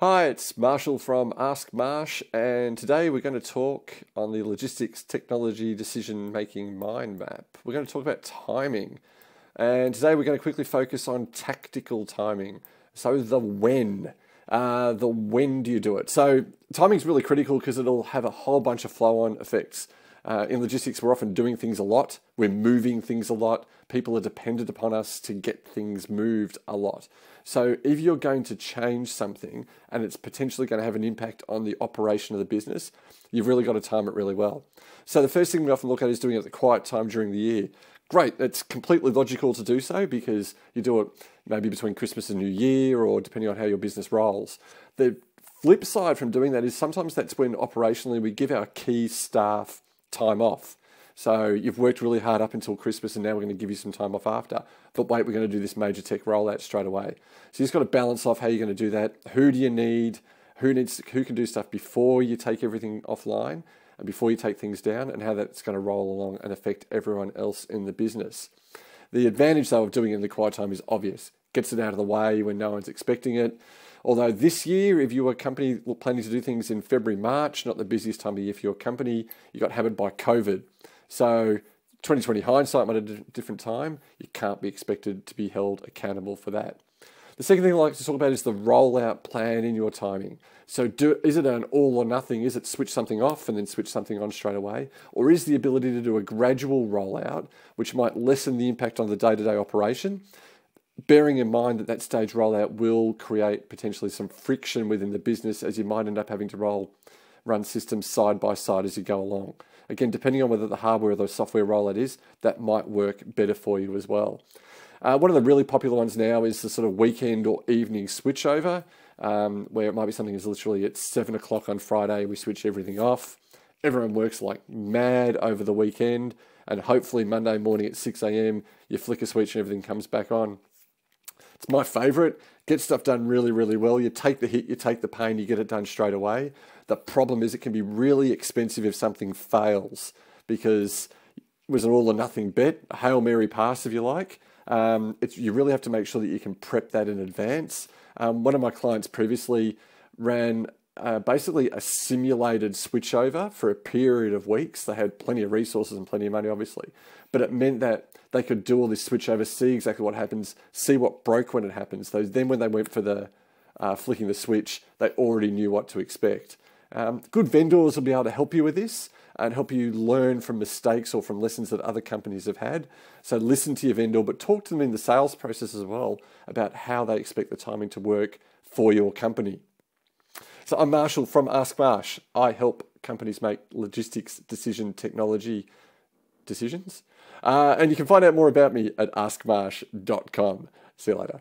Hi, it's Marshall from Ask Marsh, and today we're going to talk on the logistics technology decision-making mind map. We're going to talk about timing, and today we're going to quickly focus on tactical timing. So the when. The when do you do it? So timing is really critical because it'll have a whole bunch of flow-on effects. In logistics, we're often doing things a lot. We're moving things a lot. People are dependent upon us to get things moved a lot. So if you're going to change something and it's potentially going to have an impact on the operation of the business, you've really got to time it really well. So the first thing we often look at is doing it at the quiet time during the year. Great, it's completely logical to do so because you do it maybe between Christmas and New Year or depending on how your business rolls. The flip side from doing that is sometimes that's when operationally we give our key staff time off. So you've worked really hard up until Christmas and now we're going to give you some time off after. But wait, we're going to do this major tech rollout straight away. So you've just got to balance off how you're going to do that. Who do you need? Who can do stuff before you take everything offline and before you take things down, and how that's going to roll along and affect everyone else in the business. The advantage though of doing it in the quiet time is obvious. Gets it out of the way when no one's expecting it. Although this year, if you were a company planning to do things in February, March, not the busiest time of year for your company, you got hammered by COVID. So 2020 hindsight might have a different time. You can't be expected to be held accountable for that. The second thing I like to talk about is the rollout plan in your timing. So is it an all or nothing? Is it switch something off and then switch something on straight away? Or is the ability to do a gradual rollout, which might lessen the impact on the day-to-day operation, bearing in mind that that stage rollout will create potentially some friction within the business, as you might end up having to run systems side by side as you go along. Again, depending on whether the hardware or the software rollout is, that might work better for you as well. One of the really popular ones now is the sort of weekend or evening switchover, where it might be something that's literally at 7 o'clock on Friday, we switch everything off. Everyone works like mad over the weekend, and hopefully Monday morning at 6 a.m, you flick a switch and everything comes back on. It's my favorite. Get stuff done really, really well. You take the hit, you take the pain, you get it done straight away. The problem is it can be really expensive if something fails, because it was an all or nothing bet, a Hail Mary pass if you like. You really have to make sure that you can prep that in advance. One of my clients previously ran basically a simulated switchover for a period of weeks. They had plenty of resources and plenty of money, obviously, but it meant that they could do all this switchover, see exactly what happens, see what broke when it happens. So then when they went for the flicking the switch, they already knew what to expect. Good vendors will be able to help you with this and help you learn from mistakes or from lessons that other companies have had. So listen to your vendor, but talk to them in the sales process as well about how they expect the timing to work for your company. So I'm Marshall from Ask Marsh. I help companies make logistics decision technology decisions. And you can find out more about me at askmarsh.com. See you later.